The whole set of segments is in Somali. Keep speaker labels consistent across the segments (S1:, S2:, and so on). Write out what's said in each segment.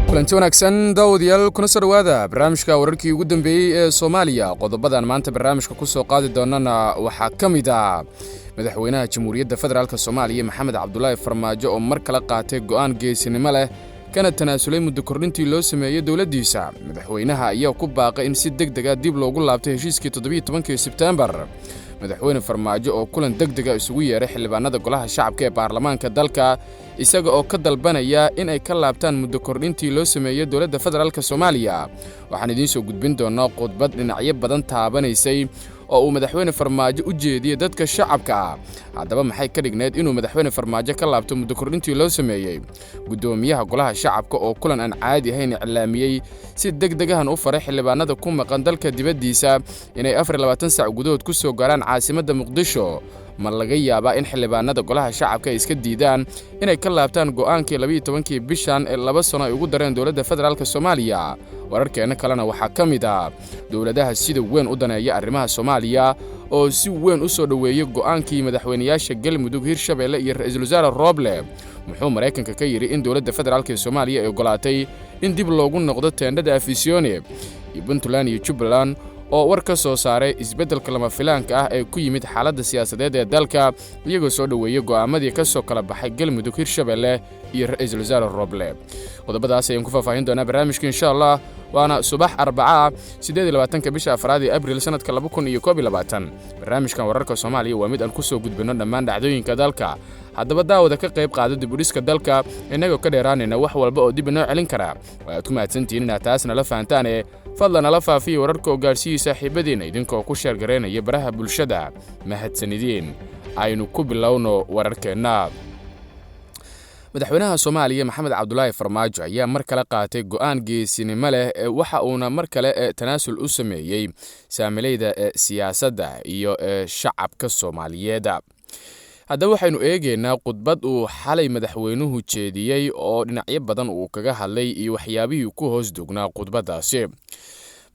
S1: kulanti wanaagsan daawadayaal kuna soo dhawaada barnaamijka wararkii ugu dambeeyay ee Soomaaliya qodobadan maanta barnaamijka ku soo qaadi doonana waxa kamid ah madaxweynaha Jamhuuriyadda Federaalka Soomaaliya Maxamed Cabdullaahi Farmaajo oo mar kale qaatay go'aan geesinimo leh kana tanaasulay muddo kordhintii loo sameeyay dawladdiisa madaxweynaha ayaa ku baaqay in si degdeg ah dib loogu laabto heshiiskii 17 Sebtembar madaxweyne Farmaajo oo kulan degdeg ah isugu yeeray xildhibaanada golaha shacabka ee baarlamaanka dalka isaga oo ka dalbanaya in ay ka laabtaan muddo kordhintii loo sameeyay dawladda federaalka Soomaaliya waxaan idiin soo gudbin doonaa khudbad dhinacyo badan taabanaysay oo uu madaxweyne Farmaajo u jeediyay dadka shacabka haddaba maxay ka dhigneed inuu madaxweyne Farmaajo ka laabto muddo kordhintii loo sameeyay gudoomiyaha golaha shacabka oo kulan aan caadi ahayn iclaamiyay si degdeg ah u faray xildhibaanada ku maqan dalka dibaddiisa inay 24 saac gudahood ku soo gaaraan caasimadda Muqdisho ma laga yaabaa in xildhibaanada golaha shacabka iska diidaan inay ka laabtaan go'aankii 12 bishan ee 2 sano ay ugu dareen dawladda federaalka Soomaaliya wararkeena kalena waxaa kamid ah dawladaha sida weyn u daneeya arrimaha Soomaaliya oo si weyn u soo dhaweeyay go'aankii madaxweynayaasha Galmudug Hirshabelle iyo ra'iisul wasaare Roble muxuu Mareykanka ka yiri in dawladda federaalka Soomaaliya ay ogolaatay in dib loogu noqdo teendhada Afisyoone iyo Puntland iyo Jubbaland oo war ka soo saaray isbeddelka lama filaanka ah ee ku yimid xaaladda siyaasadeed ee dalka iyagoo soo dhaweeyay go'aamadii ka soo kala baxay Galmudug Hirshabelle iyo ra'iisul wasaare Roble qodobadaas ayaan ku faahfaahin doonaa barnaamijka insha Allah waana subax Arbaca 28 bisha Afraad Abriil sanadka 2021 barnaamijkan wararka Soomaaliya waa mid aan ku soo gudbino dhammaan dhacdooyinka dalka haddaba daawada ka qayb qaado dib u dhiska dalka inagoo ka dheeraanayna wax walba oo dib inoo celin kara waad ku mahadsantihiin inaad taasna la fahantaan fadlan ala faafiyo wararka oo gaarsiiyay saaxiibadiina idinkoo ku sheer gareynaya baraha bulshada mahadsanideen aynu ku bilowno wararkeena madaxweynaha Soomaaliya Maxamed Cabdullaahi Farmaajo ayaa mar kale qaatay go'aan geesinimo leh waxa uuna mar kale tanaasul u sameeyay saamilayda siyaasadda iyo shacabka Soomaaliyeed haddaba waxaynu eegaynaa khudbad uu xalay madaxweynuhu jeediyay oo dhinacyo badan uu kaga hadlay iyo waxyaabihii ku hoos dugnaa khudbadaasi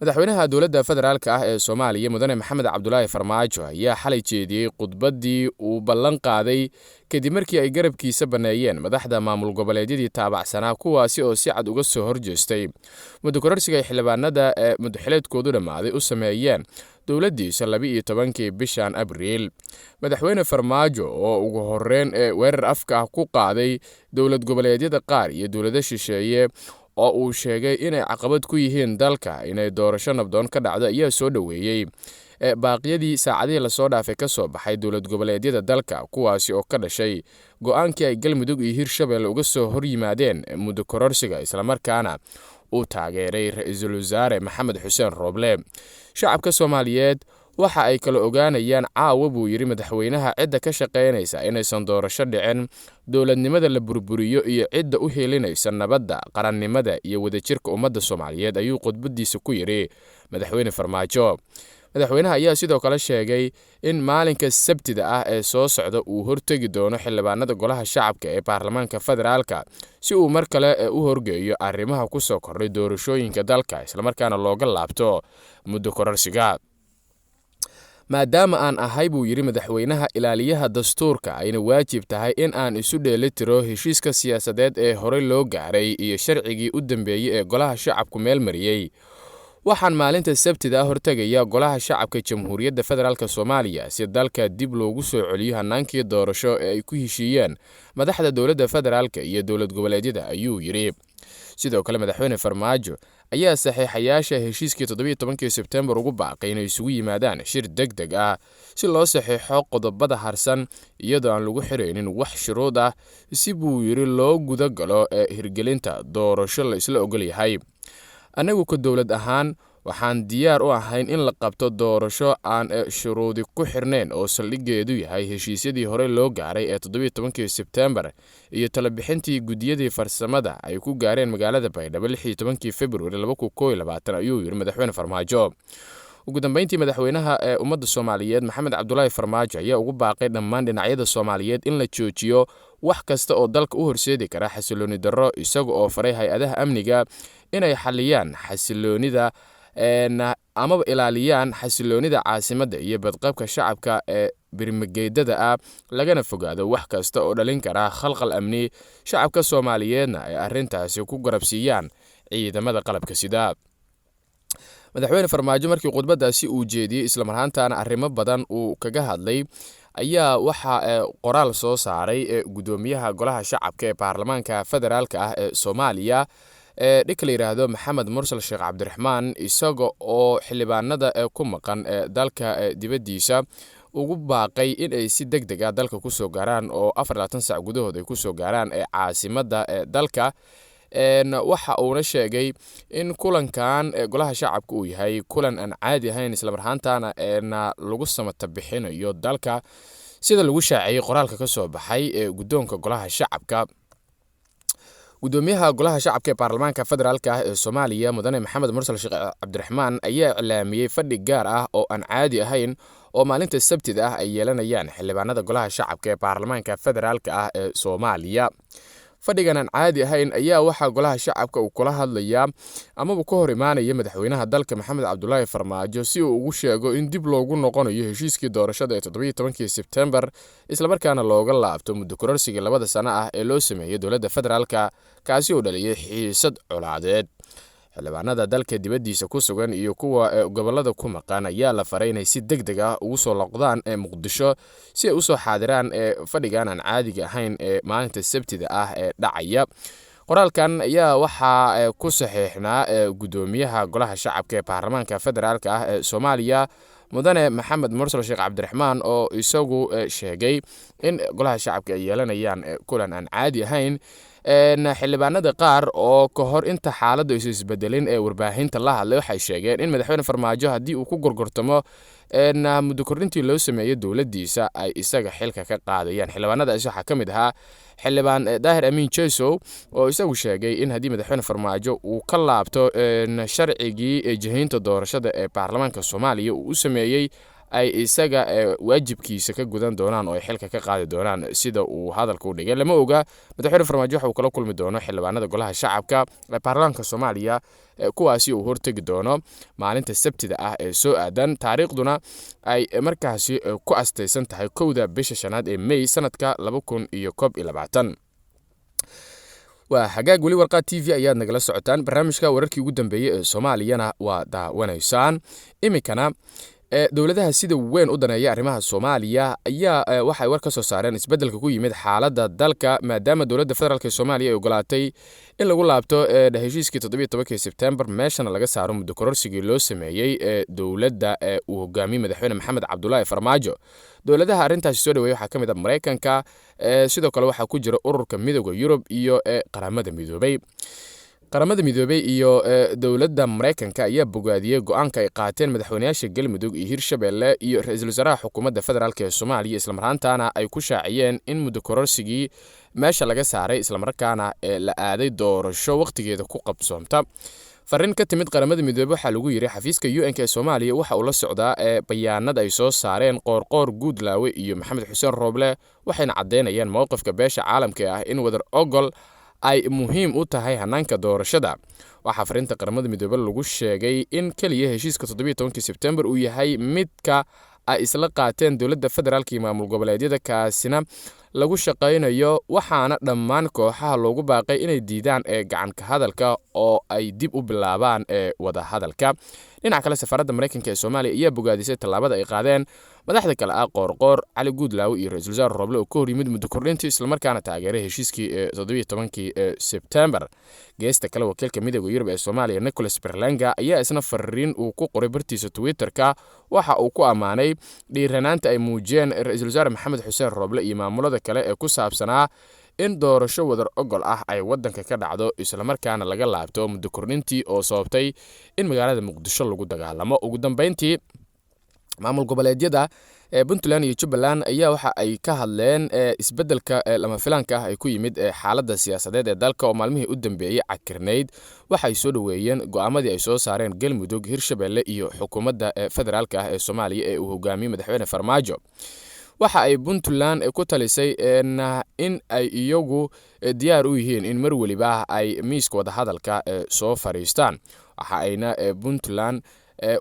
S1: madaxweynaha dawladda federaalka ah ee Soomaaliya mudane Maxamed Cabdullaahi Farmaajo ayaa xalay jeediyay khudbaddii uu ballan qaaday kadib markii ay garabkiisa baneeyeen madaxda maamul goboleedyadii taabacsanaa kuwaasi oo si cad uga soo horjeestay muddo kororsiga xildhibaanada ee muddaxileedkoodu dhammaaday u sameeyeen dawladdiisa 12 bishan Abriil madaxweyne Farmaajo oo ugu horreyn weerar afka ah ku qaaday dawlad goboleedyada qaar iyo dawlado shisheeye oo uu sheegay inay caqabad ku yihiin dalka inay doorasho nabdoon ka dhacdo ayaa soo dhaweeyay baaqyadii saacadihii la soo dhaafay ka soo baxay dawlad goboleedyada dalka kuwaasi oo ka dhashay go'aankii ay Galmudug iyo Hirshabelle uga soo hor yimaadeen muddo kororsiga isla markaana uu taageeray ra'iisul wasaare Maxamed Xuseen Roble shacabka Soomaaliyeed waxa ay kala ogaanayaan caawa buu yiri madaxweynaha cidda ka shaqeynaysa inaysan doorasho dhicin dawladnimada la burburiyo iyo cidda u heelinaysa nabadda qarannimada iyo wadajirka ummadda Soomaaliyeed ayuu khudbadiisa ku yiri madaxweyne Farmaajo madaxweynaha ayaa sidoo kale sheegay in maalinka Sabtida ah ee soo socda uu hortagi doono xildhibaanada golaha shacabka ee baarlamaanka federaalka si uu mar kale u horgeeyo arrimaha ku soo kordhay doorashooyinka dalka isla markaana looga laabto muddo kororsiga maadaama aan ahay buu yiri madaxweynaha ilaaliyaha dastuurka ayna waajib tahay in aan isu dheelitiro heshiiska siyaasadeed ee hore loo gaaray iyo sharcigii u dambeeyay ee golaha shacabku meel mariyay waxaan maalinta Sabtida hortagaya golaha shacabka Jamhuuriyadda Federaalka Soomaaliya si dalka dib loogu soo celiyo hanaankii doorasho ee ay ku heshiiyeen madaxda dawladda federaalka iyo dawlad goboleedyada ayuu yiri sidoo kale madaxweyne Farmaajo ayaa saxiixayaasha heshiiskii 17 Sebtembar ugu baaqay inay isugu yimaadaan shir degdeg ah si loo saxiixo qodobada harsan iyadoo aan lagu xireynin wax shuruud ah si buu yiri loo guda galo hirgelinta doorasho la isla ogol yahay anagu ka dawlad ahaan waxaan diyaar u ahayn in la qabto doorasho aan shuruudi ku xirneen oo saldhigeedu yahay heshiisyadii hore loo gaaray ee 17 Sebtembar iyo talabixintii gudiyadii farsamada ay ku gaareen magaalada Baydhabo 16 February 2021 ayuu yiri madaxweyne Farmaajo ugu dambeyntii madaxweynaha ummadda Soomaaliyeed Maxamed Cabdullaahi Farmaajo ayaa ugu baaqay dhammaan dhinacyada Soomaaliyeed in la joojiyo wax kasta oo dalka u horseedi kara xasilooni darro isaga oo faray hay'adaha amniga inay xaliyaan xasiloonida amaba ilaaliyaan xasiloonida caasimadda iyo badqabka shacabka ee birmageedada ah lagana fogaado wax kasta oo dhalin kara khalkhal amni shacabka Soomaaliyeedna ay arintaasi ku garabsiiyaan ciidamada qalabka sida. madaxweyne farmaajo markii khudbadaasi uu jeediyey isla marhaantaana arrimo badan uu kaga hadlay ayaa waxa qoraal soo saaray gudoomiyaha golaha shacabka ee baarlamaanka federaalka ah ee Soomaaliya dhika la yiraahdo Maxamed Mursal Sheekh Cabdiraxmaan isaga oo xildhibaanada ku maqan dalka dibadiisa ugu baaqay in ay si degdeg ah dalka ku soo gaaraan oo 24 saac gudahood ay ku soo gaaraan caasimada dalka. waxa uuna sheegay in kulankan golaha shacabka uu yahay kulan aan caadi ahayn isla marhaantaana lagu samata bixinayo dalka sida lagu shaaciyay qoraalka ka soo baxay gudoonka golaha shacabka. gudoomiyaha golaha shacabka ee baarlamaanka federaalka ah ee Soomaaliya mudane Maxamed Mursal Sheekh Cabdiraxmaan ayaa iclaamiyay fadhi gaar ah oo aan caadi ahayn oo maalinta Sabtida ah ay yeelanayaan xildhibaanada golaha shacabka ee baarlamaanka federaalka ah ee Soomaaliya. fadhigan aan caadi ahayn ayaa waxa golaha shacabka uu kula hadlayaa ama uu ka hor imaanaya madaxweynaha dalka Maxamed Cabdullaahi Farmaajo si uu ugu sheego in dib loogu noqonayo heshiiskii doorashada ee 17 Sebtembar isla markaana looga laabto muddo kororsiga 2 sano ah ee loo sameeyay dowladda federaalka kaasi oo dhaliyay xiisad colaadeed. xildhibaanada dalka dibadiisa ku sugan iyo kuwa gobolada ku maqan ayaa la faray inay si degdeg ah ugu soo loqdaan Muqdisho si ay u soo xaadiraan fadhigan aan caadiga ahayn ee maalinta Sabtida ah ee dhacaya. qoraalkan ayaa waxa ku saxiixnaa gudoomiyaha golaha shacabka ee baarlamaanka federaalka ah ee Soomaaliya mudane Maxamed Mursal Sheekh Cabdiraxmaan oo isagu sheegay in golaha shacabka ay yeelanayaan kulan aan caadi ahayn. xildhibaanada qaar oo ka hor inta xaaladdu ay isbedelin ee warbaahinta la hadlay waxay sheegeen in madaxweyne Farmaajo haddii uu ku gorgortamo muddo kordhintii loo sameeyay dowladdiisa ay isaga xilka ka qaadayaan. xildhibaanadaasi waxaa ka mid ahaa xildhibaan Daahir Amiin Jeesow oo isagu sheegay in haddii madaxweyne Farmaajo uu ka laabto sharcigii jihaynta doorashada ee baarlamaanka Soomaaliya uu u sameeyay ay isaga waajibkiisa ka gudan doonaan oo ay xilka ka qaadi doonaan sida uu hadalka u dhigay. lama oga madaxweyne Farmaajo waxa uu kala kulmi doono xildhibaanada golaha shacabka ee baarlamaanka Soomaaliya kuwaasi uu hortagi doono maalinta Sabtida ah ee soo aadan taariikhduna ay markaasi ku astaysan tahay 1 bisha 5 ee May sanadka 2021. waa hagaag wali warqad TV ayaad nagala socotaan barnaamijka wararkii ugu dambeeyay ee Soomaaliyana waa daawanaysaan. imikana dowladaha sida weyn u daneeya arrimaha Soomaaliya ayaa waxay war ka soo saareen isbedelka ku yimid xaaladda dalka maadaama dowladda federaalka Soomaaliya ay ogolaatay in lagu laabto heshiiskii 17 Sebtembar meeshana laga saaro muddo kororsigii loo sameeyay dowladda uu hogaamiyay madaxweyne Maxamed Cabdullaahi Farmaajo. dowladaha arrintaasi soo dhaweeyay waxaa ka mid ah Mareykanka sidoo kale waxaa ku jira ururka midowga Yurub iyo qaramada midoobay. qaramada midoobay iyo dowladda Mareykanka ayaa bogaadiyay go'aanka ay qaateen madaxweynayaasha Galmudug iyo Hirshabelle iyo ra'iisul wasaaraha xukuumadda federaalka ee Soomaaliya isla marhaantaana ay ku shaaciyeen in muddo kororsigii meesha laga saaray isla markaana la aaday doorasho waqtigeeda ku qabsoomta. fariin ka timid qaramada midoobay waxaa lagu yiri xafiiska UN ee Soomaaliya waxa uu la socdaa bayaanada ay soo saareen Qoorqoor Guudlaawe iyo Maxamed Xuseen Rooble waxayna cadeynayaan mowqifka beesha caalamka ah in wadar ogol ay muhiim u tahay hanaanka doorashada. waxaa fariinta qaramada midoobay lagu sheegay in kaliya heshiiska 17 Sebtembar uu yahay midka ay isla qaateen dowladda federaalka iyo maamul goboleedyada kaasina lagu shaqeynayo waxaana dhammaan kooxaha loogu baaqay inay diidaan gacan ka hadalka oo ay dib u bilaabaan wada hadalka. dhinaca kale safaradda Mareykanka ee Soomaaliya ayaa bogaadisay tallaabada ay qaadeen madaxda kale ah Qoorqoor Cali Guudlaawe iyo ra'iisul wasaare Rooble oo ka hor yimid muddo kordhintii isla markaana taageeray heshiiskii 17 Sebtembar. geesta kale wakiilka midowga Yurub ee Soomaaliya Nicholas Berlanga ayaa isna fariin uu ku qoray bartiisa Twitterka waxa uu ku amaanay dhiiranaanta ay muujiyeen ra'iisul wasaare Maxamed Xuseen Rooble iyo maamulada kale ee ku saabsanaa in doorasho wadar ogol ah ay wadanka ka dhacdo isla markaana laga laabto muddo kordhintii oo sababtay in magaalada Muqdisho lagu dagaalamo. ugu dambeyntii maamul goboleedyada Puntland iyo Jubbaland ayaa waxa ay ka hadleen isbedelka lama filaanka ah ay ku yimid xaaladda siyaasadeed ee dalka oo maalmihii u dambeeyay cakirneyd. waxay soo dhaweeyeen go'aamadii ay soo saareen Galmudug, Hirshabelle iyo xukuumadda federaalka ah ee Soomaaliya ee uu hogaamiyay madaxweyne Farmaajo. waxa ay Puntland ku talisay in ay iyagu diyaar u yihiin in mar waliba ay miiska wada hadalka soo fariistaan. waxa ayna Puntland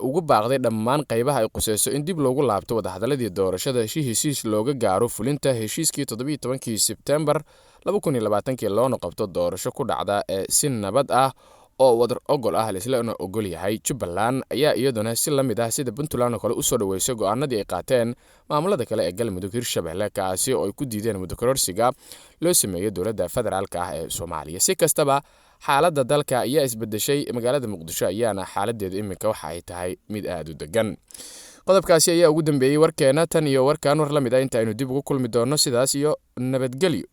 S1: ugu baaqday dhammaan qaybaha ay qusayso in dib loogu laabto wada hadaladii doorashada heshiis looga gaaro fulinta heshiiskii 17 Sebtembar 2020 loona qabto doorasho ku dhacda si nabad ah oo wadar ogol ah lislana ogol yahay. Jubbaland ayaa iyaduna si la mid ah sida Puntland oo kale u soo dhaweysay go'aanadii ay qaateen maamulada kale ee Galmudug, Hirshabelle kaasi oo ay ku diideen muddo kororsiga loo sameeyay dowladda federaalka ah ee Soomaaliya. Si kastaba xaaladda dalka ayaa isbedeshay, magaalada Muqdisho ayaana xaaladeedu iminka waxa ay tahay mid aad u degan. qodobkaasi ayaa ugu dambeeyay warkeena tan iyo warkan war la mid ah inta aynu dib ugu kulmi doono sidaas iyo nabadgelyo.